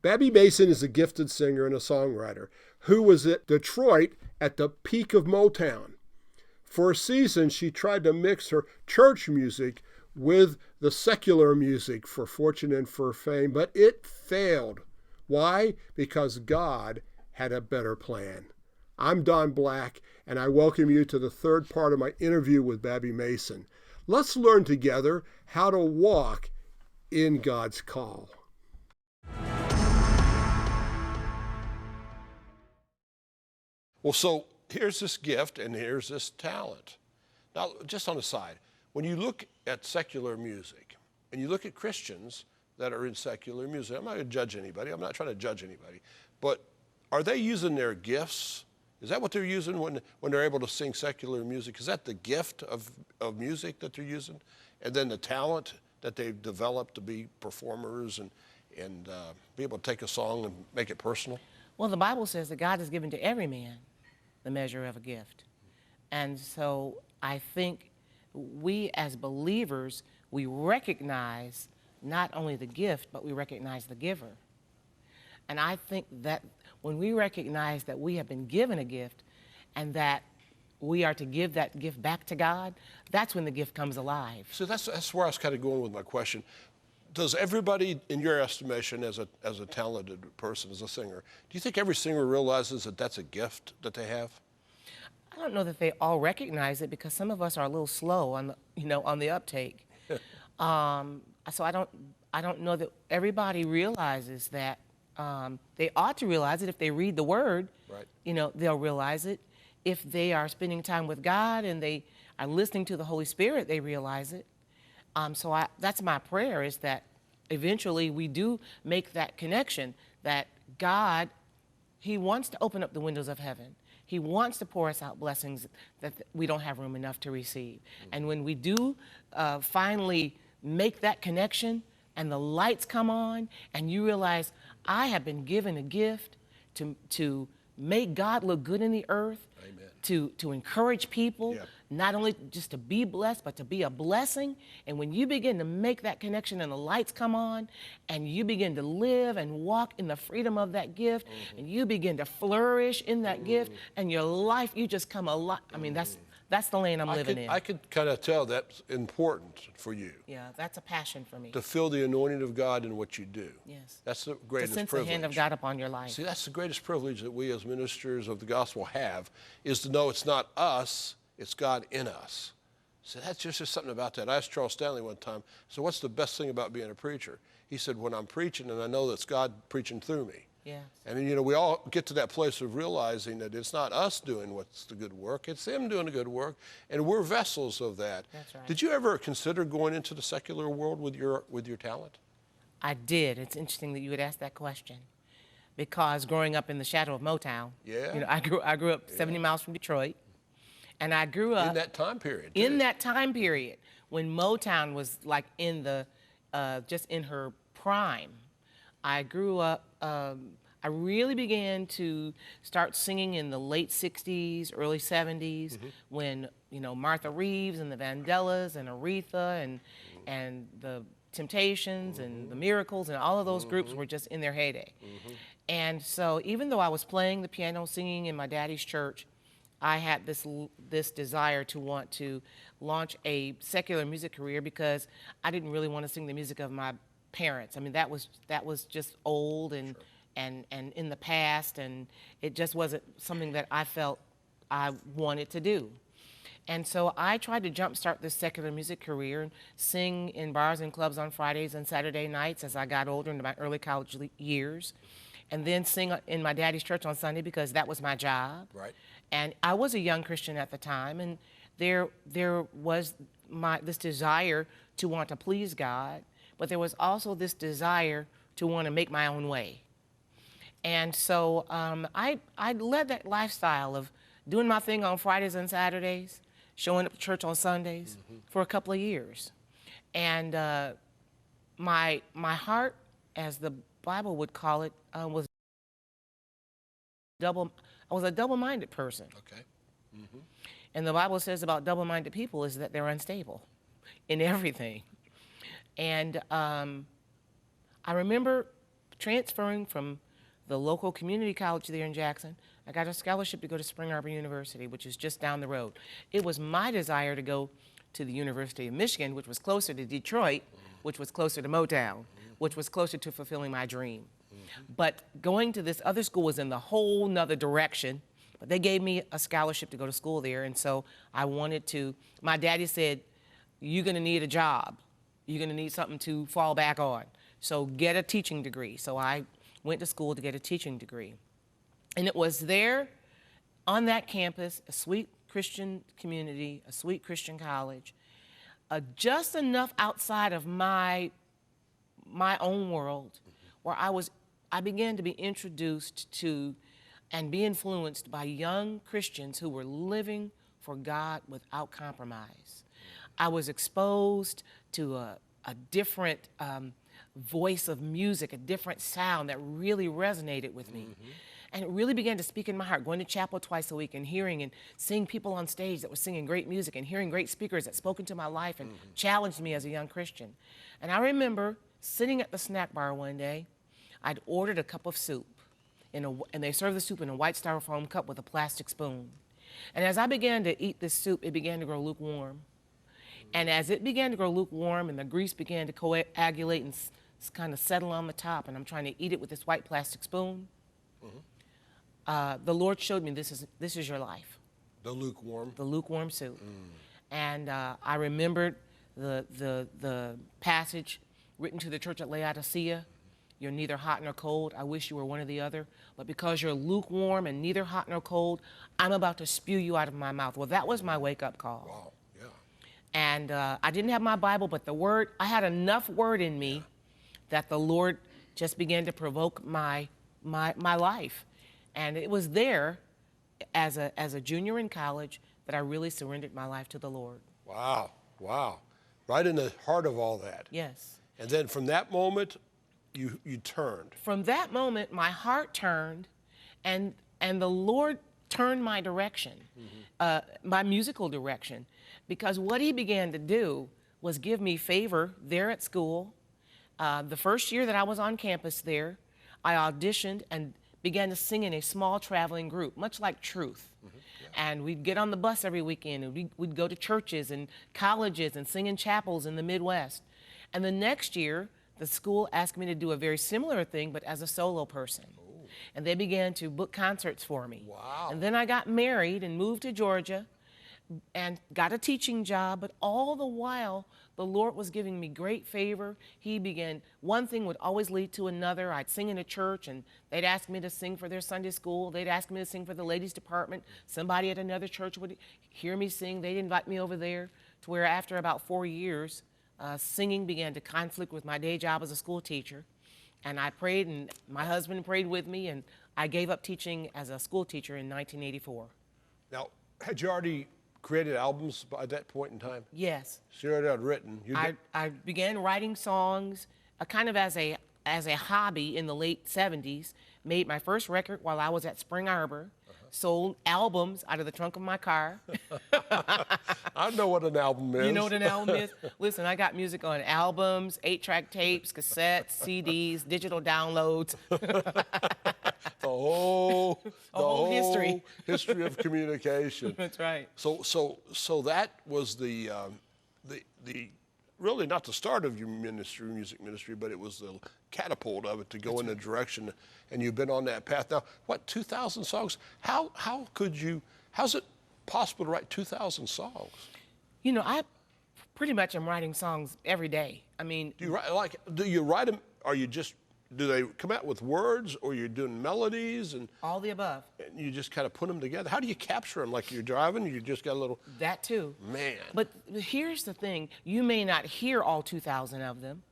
Babbie Mason is a gifted singer and a songwriter who was at Detroit at the peak of Motown. For a season, she tried to mix her church music with the secular music for fortune and for fame, but it failed. Why? Because God had a better plan. I'm Don Black, and I welcome you to the third part of my interview with Babbie Mason. Let's learn together how to walk in God's call. Well, so here's this gift and here's this talent. Now, just on the side, when you look at secular music and you look at Christians that are in secular music, I'm not going to judge anybody. I'm not trying to judge anybody. But are they using their gifts? Is that what they're using when they're able to sing secular music? Is that the gift of music that they're using? And then the talent that they've developed to be performers and be able to take a song and make it personal? Well, the Bible says that God has given to every man the measure of a gift. And so I think we as believers, we recognize not only the gift, but we recognize the giver. And I think that when we recognize that we have been given a gift and that we are to give that gift back to God, that's when the gift comes alive. So that's where I was kind of going with my question. Does everybody, in your estimation, as a talented person, as a singer, do you think every singer realizes that that's a gift that they have? I don't know that they all recognize it because some of us are a little slow on the uptake. So I don't know that everybody realizes that. They ought to realize it if they read the Word. Right. They'll realize it. If they are spending time with God and they are listening to the Holy Spirit, they realize it. So that's my prayer, is that eventually we do make that connection, that God, He wants to open up the windows of heaven. He wants to pour us out blessings that we don't have room enough to receive. Mm-hmm. And when we do finally make that connection and the lights come on and you realize, I have been given a gift to make God look good in the earth, to encourage people, yeah. Not only just to be blessed, but to be a blessing. And when you begin to make that connection and the lights come on and you begin to live and walk in the freedom of that gift, mm-hmm. and you begin to flourish in that mm-hmm. gift and your life, you just come alive. I mean, that's the lane I'm living in. I could kind of tell that's important for you. Yeah, that's a passion for me. To feel the anointing of God in what you do. Yes. That's the greatest privilege. To sense the hand of God upon your life. See, that's the greatest privilege that we as ministers of the gospel have, is to know it's not us, it's God in us. So that's just something about that. I asked Charles Stanley one time, so what's the best thing about being a preacher? He said, when I'm preaching and I know that's God preaching through me. Yes. And we all get to that place of realizing that it's not us doing what's the good work, it's Him doing the good work, and we're vessels of that. That's right. Did you ever consider going into the secular world with your talent? I did. It's interesting that you would ask that question, because growing up in the shadow of Motown, yeah. I grew up 70 miles from Detroit, and I grew up in that time period. In that time period when Motown was like in the just in her prime. I grew up, I really began to start singing in the late 60s, early 70s, mm-hmm. when, Martha Reeves and the Vandellas and Aretha and the Temptations mm-hmm. and the Miracles and all of those mm-hmm. groups were just in their heyday. Mm-hmm. And so even though I was playing the piano, singing in my daddy's church, I had this desire to want to launch a secular music career because I didn't really want to sing the music of my parents. I mean, that was just old and sure. and in the past, and it just wasn't something that I felt I wanted to do. And so I tried to jumpstart this secular music career and sing in bars and clubs on Fridays and Saturday nights as I got older, into my early college years, and then sing in my daddy's church on Sunday because that was my job. Right. And I was a young Christian at the time, and there was this desire to want to please God, but there was also this desire to want to make my own way. And so I led that lifestyle of doing my thing on Fridays and Saturdays, showing up to church on Sundays mm-hmm. for a couple of years. And my heart, as the Bible would call it, was I was a double-minded person. Okay. Mm-hmm. And the Bible says about double-minded people is that they're unstable in everything. And I remember transferring from the local community college there in Jackson, I got a scholarship to go to Spring Arbor University, which is just down the road. It was my desire to go to the University of Michigan, which was closer to Detroit, which was closer to Motown, which was closer to fulfilling my dream. But going to this other school was in the whole nother direction. But they gave me a scholarship to go to school there, and so I wanted to. My daddy said, "You're gonna need a job. You're gonna need something to fall back on. So get a teaching degree." So I went to school to get a teaching degree. And it was there on that campus, a sweet Christian community, a sweet Christian college, just enough outside of my own world where I began to be introduced to and be influenced by young Christians who were living for God without compromise. I was exposed to a different voice of music, a different sound that really resonated with me. And it really began to speak in my heart, going to chapel twice a week and hearing and seeing people on stage that were singing great music and hearing great speakers that spoke into my life and challenged me as a young Christian. And I remember sitting at the snack bar one day, I'd ordered a cup of soup, and they served the soup in a white styrofoam cup with a plastic spoon. And as I began to eat this soup, it began to grow lukewarm. And as it began to grow lukewarm and the grease began to coagulate and kind of settle on the top, and I'm trying to eat it with this white plastic spoon, the Lord showed me this is your life. The lukewarm? The lukewarm soup. And I remembered the passage written to the church at Laodicea. You're neither hot nor cold. I wish you were one or the other. But because you're lukewarm and neither hot nor cold, I'm about to spew you out of my mouth. Well, that was my wake-up call. Wow, yeah. And I didn't have my Bible, but the Word, I had enough Word in me that the Lord just began to provoke my life. And it was there as a junior in college that I really surrendered my life to the Lord. Wow, wow. Right in the heart of all that. Yes. And then from that moment, you turned. From that moment, my heart turned, and the Lord turned my direction, my musical direction, because what He began to do was give me favor there at school. The first year that I was on campus there, I auditioned and began to sing in a small traveling group, much like Truth. And we'd get on the bus every weekend, and we'd go to churches and colleges and sing in chapels in the Midwest. And the next year, the school asked me to do a very similar thing, but as a solo person. And they began to book concerts for me. Wow. And then I got married and moved to Georgia and got a teaching job, but all the while, the Lord was giving me great favor. He began, one thing would always lead to another. I'd sing in a church, and they'd ask me to sing for their Sunday school. They'd ask me to sing for the ladies' department. Somebody at another church would hear me sing. They'd invite me over there, to where after about 4 years, singing began to conflict with my day job as a school teacher. And I prayed, and my husband prayed with me, and I gave up teaching as a school teacher in 1984. Now, had you already created albums by that point in time? Yes. So you already had written. I began writing songs kind of as a hobby in the late 70s, made my first record while I was at Spring Arbor, sold albums out of the trunk of my car. I know what an album is. You know what an album is? Listen, I got music on albums, 8-track tapes, cassettes, CDs, digital downloads. The whole history. history of communication. That's right. So that was the really not the start of your ministry, music ministry, but it was the catapult of it to go in a direction, and you've been on that path now. What, 2,000 songs? How's it possible to write 2,000 songs? You know, I pretty much am writing songs every day. I mean, Do you write them? Do they come out with words, or you're doing melodies and all the above. you just kind of put them together? How do you capture them? Like you're driving, you just got a little. That too. Man. But here's the thing: you may not hear all 2,000 of them,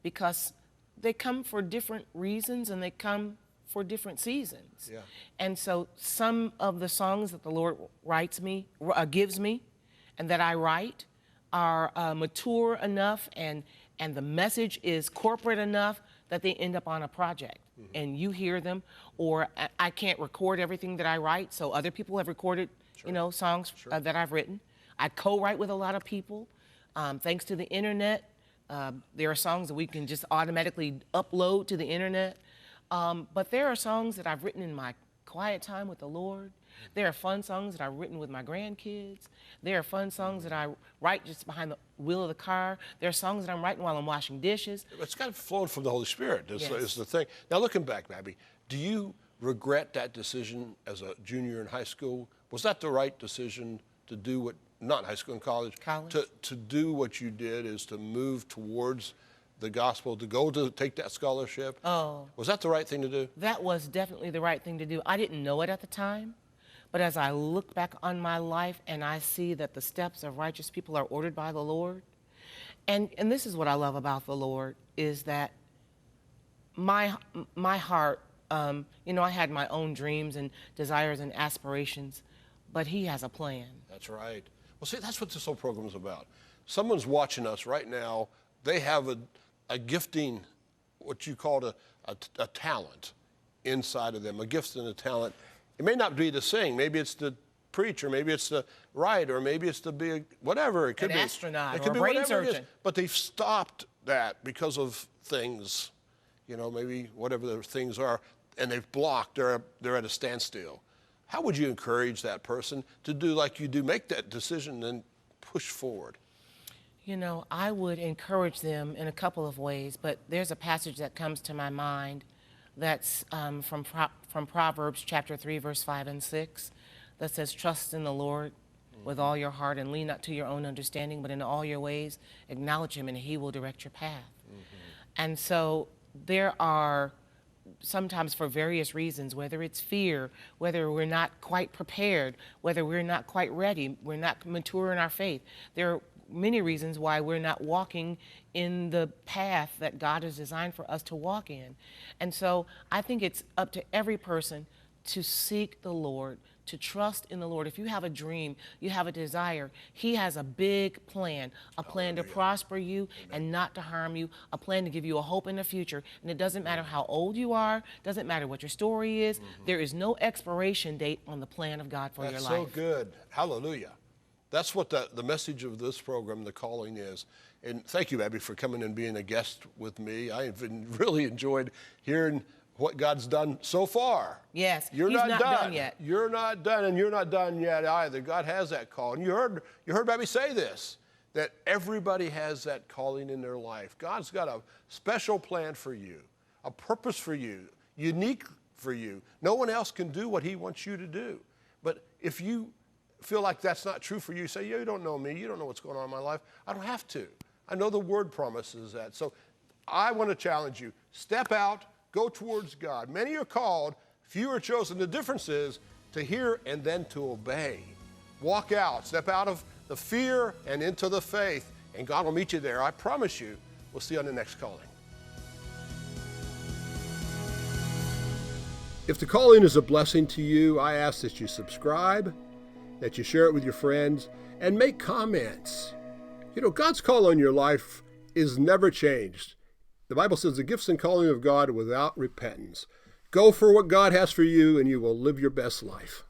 because they come for different reasons and they come for different seasons. Yeah. And so some of the songs that the Lord gives me, and that I write, are mature enough, and the message is corporate enough that they end up on a project, and you hear them. Or I can't record everything that I write, so other people have recorded, songs that I've written. I co-write with a lot of people. Thanks to the internet, there are songs that we can just automatically upload to the internet. But there are songs that I've written in my quiet time with the Lord. There are fun songs that I've written with my grandkids. There are fun songs that I write just behind the wheel of the car. There are songs that I'm writing while I'm washing dishes. It's kind of flowing from the Holy Spirit is, Yes. is the thing. Now, looking back, Babbie, do you regret that decision as a junior in high school? Was that the right decision to do what, not in high school, in college? College. To do what you did is to move towards the gospel, to go to take that scholarship? Oh. Was that the right thing to do? That was definitely the right thing to do. I didn't know it at the time, but as I look back on my life and I see that the steps of righteous people are ordered by the Lord, and this is what I love about the Lord, is that my heart, you know, I had my own dreams and desires and aspirations, but He has a plan. That's right. Well, see, that's what this whole program is about. Someone's watching us right now. They have a gifting, what you call a talent inside of them, a gift and a talent. It may not be to sing. Maybe it's to preach, or maybe it's to write, or maybe it's to be whatever. It could An be astronaut it could or a be brain whatever it is. surgeon. But they've stopped that because of things, you know, maybe whatever the things are, and they've blocked. They're at a standstill. How would you encourage that person to do like you do, make that decision and push forward? You know, I would encourage them in a couple of ways, but there's a passage that comes to my mind that's from Proverbs chapter 3, verse 5 and 6, that says, trust in the Lord with all your heart and lean not to your own understanding, but in all your ways acknowledge Him and He will direct your path. And so there are sometimes, for various reasons, whether it's fear, whether we're not quite prepared, whether we're not quite ready, we're not mature in our faith, there are many reasons why we're not walking in the path that God has designed for us to walk in. And so I think it's up to every person to seek the Lord, to trust in the Lord. If you have a dream, you have a desire, He has a big plan, a plan to prosper you and not to harm you, a plan to give you a hope in the future. And it doesn't matter how old you are, doesn't matter what your story is, there is no expiration date on the plan of God for your life. That's so good. Hallelujah. That's what the message of this program, The Calling, is. And thank you, Babbie, for coming and being a guest with me. I've really enjoyed hearing what God's done so far. Yes, You're He's not done yet. You're not done, and you're not done yet either. God has that call. And you heard Babbie say this, that everybody has that calling in their life. God's got a special plan for you, a purpose for you, unique for you. No one else can do what He wants you to do. But if you feel like that's not true for you, say, yeah, you don't know me, you don't know what's going on in my life. I don't have to. I know the Word promises that. So I want to challenge you. Step out, go towards God. Many are called, few are chosen. The difference is to hear and then to obey. Walk out, step out of the fear and into the faith, and God will meet you there. I promise you. We'll see you on the next calling. If the calling is a blessing to you, I ask that you subscribe, that you share it with your friends, and make comments. You know, God's call on your life is never changed. The Bible says the gifts and calling of God are without repentance. Go for what God has for you, and you will live your best life.